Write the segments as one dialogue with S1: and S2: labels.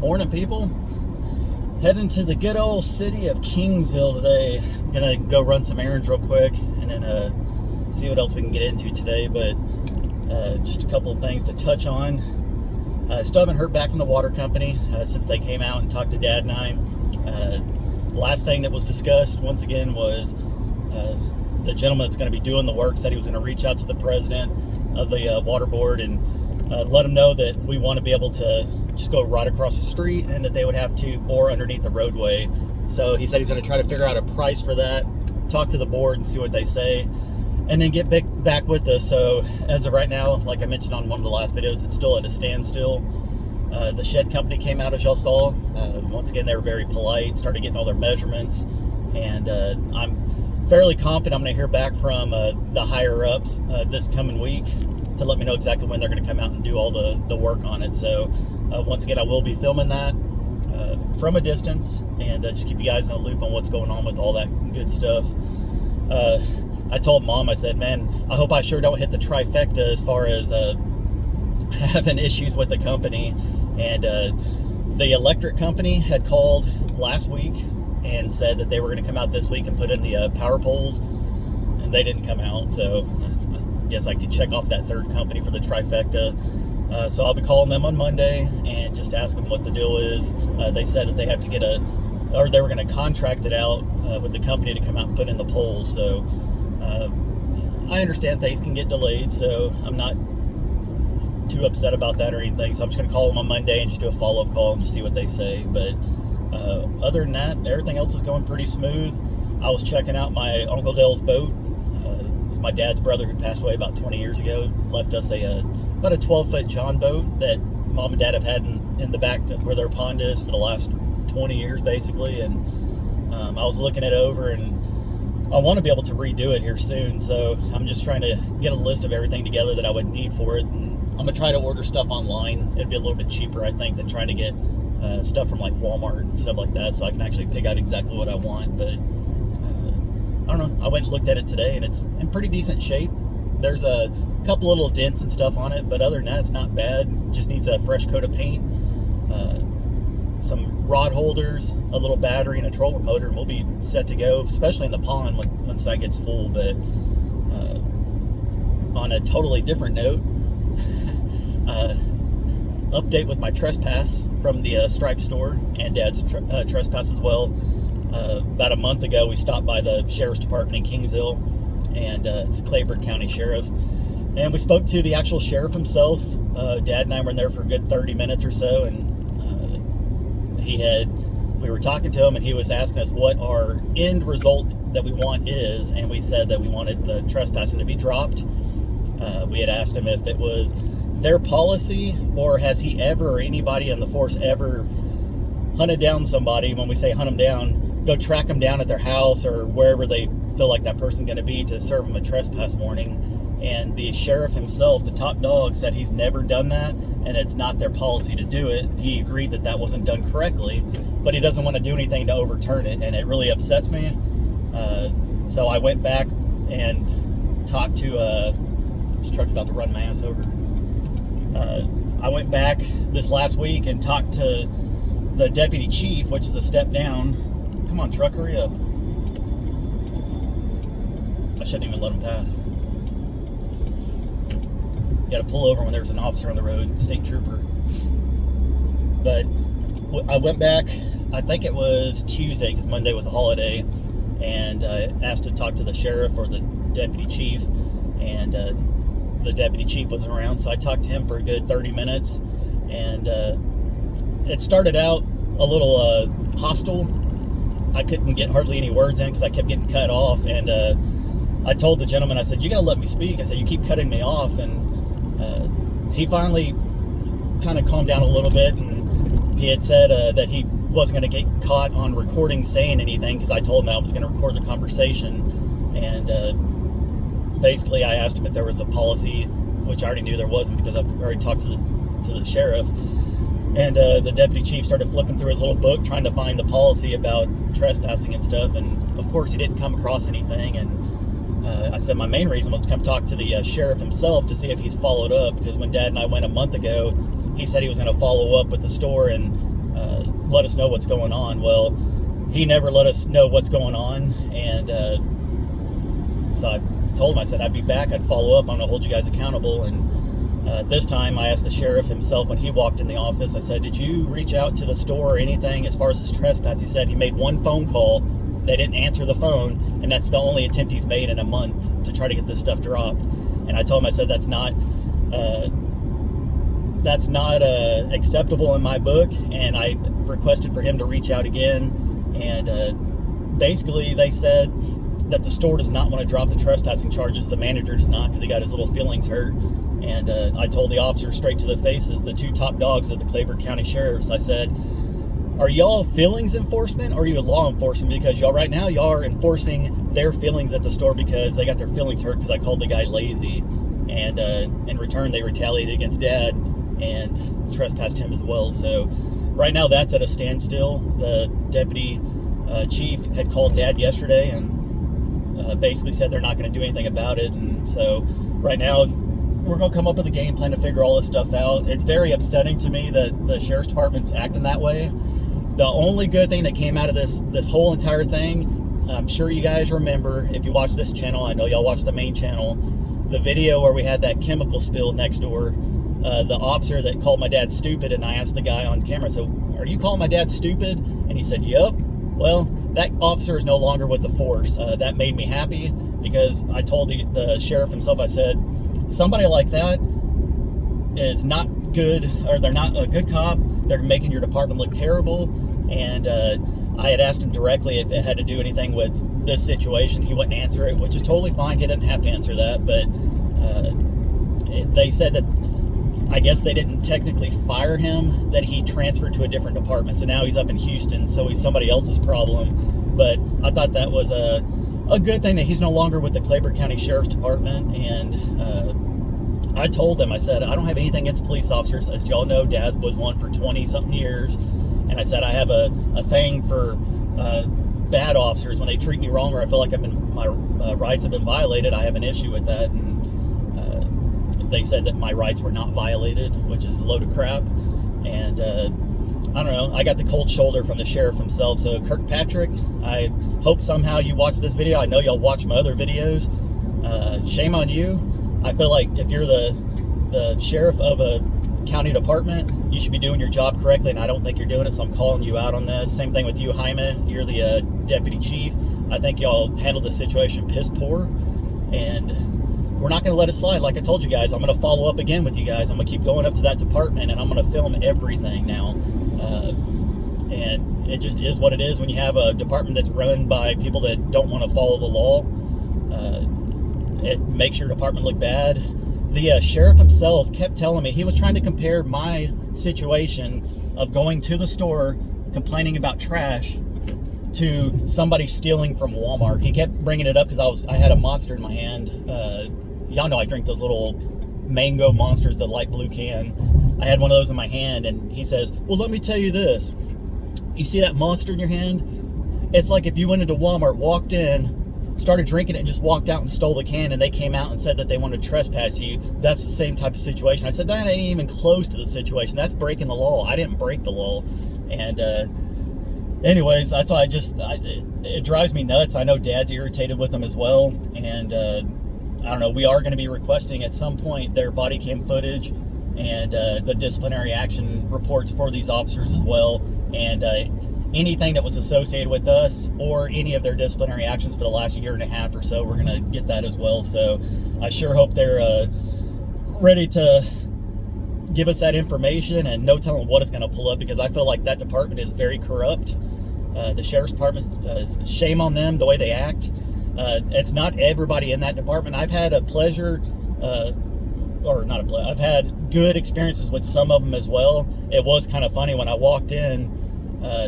S1: Morning, people. Heading to the good old city of Kingsville today. Gonna go run some errands real quick and then see what else we can get into today. But just a couple of things to touch on. Still haven't heard back from the water company since they came out and talked to Dad and I. Last thing that was discussed once again was the gentleman that's going to be doing the work said he was going to reach out to the president of the water board and let him know that we want to be able to just go right across the street and that they would have to bore underneath the roadway. So he said he's going to try to figure out a price for that, talk to the board and see what they say, and then get back with us. So as of right now, like I mentioned on one of the last videos, it's still at a standstill. The shed company came out, as y'all saw. Once again, they were very polite, started getting all their measurements, and I'm fairly confident I'm going to hear back from the higher ups this coming week to let me know exactly when they're going to come out and do all the work on it. So once again, I will be filming that from a distance and just keep you guys in the loop on what's going on with all that good stuff. I told Mom, I said, man, I hope I sure don't hit the trifecta as far as having issues with the company. And the electric company had called last week and said that they were going to come out this week and put in the power poles, and they didn't come out. So I guess I could check off that third company for the trifecta. So I'll be calling them on Monday and just ask them what the deal is. They said that they have to get they were going to contract it out with the company to come out and put in the poles. So I understand things can get delayed, so I'm not too upset about that or anything. So I'm just going to call them on Monday and just do a follow-up call and just see what they say. But other than that, everything else is going pretty smooth. I was checking out my Uncle Dale's boat. It was my dad's brother who passed away about 20 years ago. Left us about a 12-foot John boat that Mom and Dad have had in the back where their pond is for the last 20 years, basically. And I was looking it over, and I want to be able to redo it here soon. So I'm just trying to get a list of everything together that I would need for it. And I'm going to try to order stuff online. It'd be a little bit cheaper, I think, than trying to get stuff from like Walmart and stuff like that, so I can actually pick out exactly what I want. But I don't know. I went and looked at it today, and it's in pretty decent shape. There's a couple little dents and stuff on it, but other than that, it's not bad. Just needs a fresh coat of paint, some rod holders, a little battery, and a trolling motor, and we'll be set to go, especially in the pond once that gets full. But on a totally different note, update with my trespass from the Stripe store and Dad's trespass as well. About a month ago, we stopped by the Sheriff's Department in Kingsville, and it's Kleberg County Sheriff. And we spoke to the actual sheriff himself. Dad and I were in there for a good 30 minutes or so, and we were talking to him, and he was asking us what our end result that we want is, and we said that we wanted the trespassing to be dropped. We had asked him if it was their policy, or has he ever, or anybody in the force ever hunted down somebody. When we say hunt them down, go track them down at their house or wherever they feel like that person's going to be to serve them a trespass warning. And the sheriff himself, the top dog, said he's never done that, and it's not their policy to do it. He agreed that that wasn't done correctly, but he doesn't want to do anything to overturn it, and it really upsets me. So I went back and talked to this truck's about to run my ass over. I went back this last week and talked to the deputy chief, which is a step down. Come on, truck, hurry up. I shouldn't even let him pass. Got to pull over when there's an officer on the road, state trooper. But I went back, I think it was Tuesday, because Monday was a holiday, and I asked to talk to the sheriff or the deputy chief, and the deputy chief wasn't around, so I talked to him for a good 30 minutes, and it started out a little hostile. I couldn't get hardly any words in because I kept getting cut off, and I told the gentleman, I said, you got to let me speak. I said, you keep cutting me off. And he finally kind of calmed down a little bit, and he had said that he wasn't going to get caught on recording saying anything, because I told him I was going to record the conversation. And basically I asked him if there was a policy, which I already knew there wasn't because I've already talked to the sheriff. And the deputy chief started flipping through his little book trying to find the policy about trespassing and stuff, and of course he didn't come across anything. And I said my main reason was to come talk to the sheriff himself to see if he's followed up, because when Dad and I went a month ago, he said he was going to follow up with the store and let us know what's going on. Well, he never let us know what's going on, and so I told him, I said I'd be back, I'd follow up, I'm going to hold you guys accountable. And this time I asked the sheriff himself when he walked in the office, I said, did you reach out to the store or anything as far as his trespass? He said he made one phone call, they didn't answer the phone, and that's the only attempt he's made in a month to try to get this stuff dropped. And I told him, I said, that's not acceptable in my book, and I requested for him to reach out again. And basically they said that the store does not want to drop the trespassing charges. The manager does not, because he got his little feelings hurt. And I told the officer straight to the faces, the two top dogs of the Kleberg County Sheriffs, I said, are y'all feelings enforcement or are you law enforcement? Because y'all right now, y'all are enforcing their feelings at the store because they got their feelings hurt because I called the guy lazy. And in return, they retaliated against Dad and trespassed him as well. So right now, that's at a standstill. The deputy chief had called Dad yesterday and basically said they're not going to do anything about it. And so right now, we're going to come up with a game plan to figure all this stuff out. It's very upsetting to me that the sheriff's department's acting that way. The only good thing that came out of this whole entire thing, I'm sure you guys remember, if you watch this channel, I know y'all watch the main channel, the video where we had that chemical spill next door, the officer that called my dad stupid, and I asked the guy on camera, so are you calling my dad stupid? And he said, yep. Well, that officer is no longer with the force. That made me happy because I told the sheriff himself, I said, somebody like that is not good, or they're not a good cop. They're making your department look terrible. And I had asked him directly if it had to do anything with this situation. He wouldn't answer it, which is totally fine. He didn't have to answer that. But they said that, I guess they didn't technically fire him, that he transferred to a different department. So now he's up in Houston, so he's somebody else's problem. But I thought that was a good thing that he's no longer with the Kleberg County Sheriff's Department. And I told them, I said, I don't have anything against police officers. As y'all know, Dad was one for 20-something years. And I said, I have a thing for bad officers. When they treat me wrong or I feel like my rights have been violated, I have an issue with that. And they said that my rights were not violated, which is a load of crap. And I don't know, I got the cold shoulder from the sheriff himself. So Kirkpatrick, I hope somehow you watch this video. I know y'all watch my other videos. Shame on you. I feel like if you're the sheriff of a county department, you should be doing your job correctly, and I don't think you're doing it, so I'm calling you out on this. Same thing with you, Jaime. You're the deputy chief. I think y'all handled the situation piss poor, and we're not going to let it slide. Like I told you guys, I'm going to follow up again with you guys. I'm going to keep going up to that department, and I'm going to film everything now. And it just is what it is when you have a department that's run by people that don't want to follow the law. It makes your department look bad. The sheriff himself kept telling me, he was trying to compare my situation of going to the store, complaining about trash, to somebody stealing from Walmart. He kept bringing it up because I had a Monster in my hand. Y'all know I drink those little mango Monsters, the light blue can. I had one of those in my hand, and he says, well, let me tell you this. You see that Monster in your hand? It's like if you went into Walmart, walked in, started drinking it, and just walked out and stole the can, and they came out and said that they wanted to trespass you. That's the same type of situation. I said, that ain't even close to the situation. That's breaking the law. I didn't break the law. And anyways, that's why it drives me nuts. I know Dad's irritated with them as well. And I don't know, we are going to be requesting at some point their body cam footage and the disciplinary action reports for these officers as well. And anything that was associated with us or any of their disciplinary actions for the last year and a half or so, we're going to get that as well. So I sure hope they're ready to give us that information, and no telling what it's going to pull up, because I feel like that department is very corrupt. The sheriff's department, shame on them, the way they act. It's not everybody in that department. I've had I've had good experiences with some of them as well. It was kind of funny when I walked in.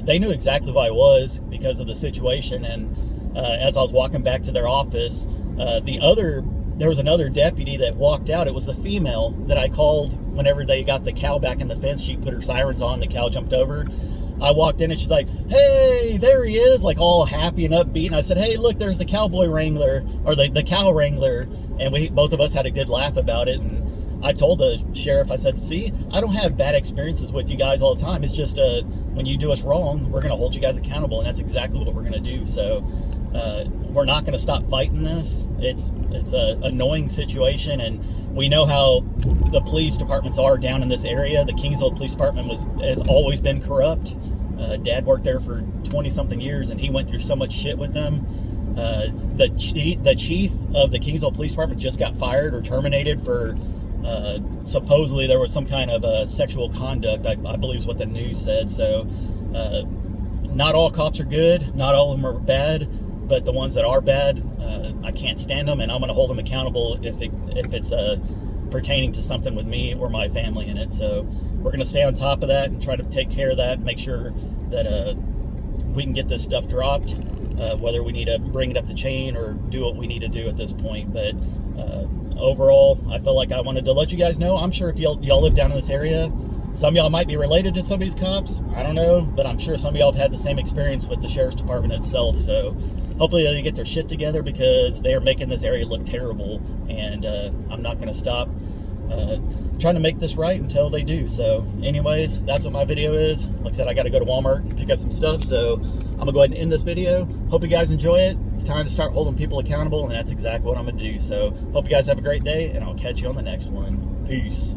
S1: They knew exactly who I was because of the situation, and as I was walking back to their office, there was another deputy that walked out. It was the female that I called whenever they got the cow back in the fence. She put her sirens on, the cow jumped over. I walked in and she's like, hey, there he is, like all happy and upbeat. And I said, hey, look, there's the cowboy wrangler, or the cow wrangler. And both of us had a good laugh about it. And I told the sheriff, I said, see, I don't have bad experiences with you guys all the time. It's just when you do us wrong, we're going to hold you guys accountable, and that's exactly what we're going to do. So we're not going to stop fighting this. It's a annoying situation, and we know how the police departments are down in this area. The Kingsville Police Department has always been corrupt. Dad worked there for 20-something years, and he went through so much shit with them. The chief of the Kingsville Police Department just got fired or terminated for supposedly there was some kind of sexual conduct, I believe is what the news said. So not all cops are good, not all of them are bad, but the ones that are bad, I can't stand them, and I'm going to hold them accountable if it's pertaining to something with me or my family in it. So we're going to stay on top of that and try to take care of that and make sure that we can get this stuff dropped, whether we need to bring it up the chain or do what we need to do at this point. But overall, I felt like I wanted to let you guys know. I'm sure if y'all live down in this area, some of y'all might be related to some of these cops. I don't know, but I'm sure some of y'all have had the same experience with the sheriff's department itself. So hopefully they get their shit together, because they are making this area look terrible, and I'm not going to stop trying to make this right until they do. So anyways, that's what my video is. Like I said, I got to go to Walmart and pick up some stuff, so I'm gonna go ahead and end this video. Hope you guys enjoy it. It's time to start holding people accountable, and that's exactly what I'm gonna do. So hope you guys have a great day, and I'll catch you on the next one. Peace.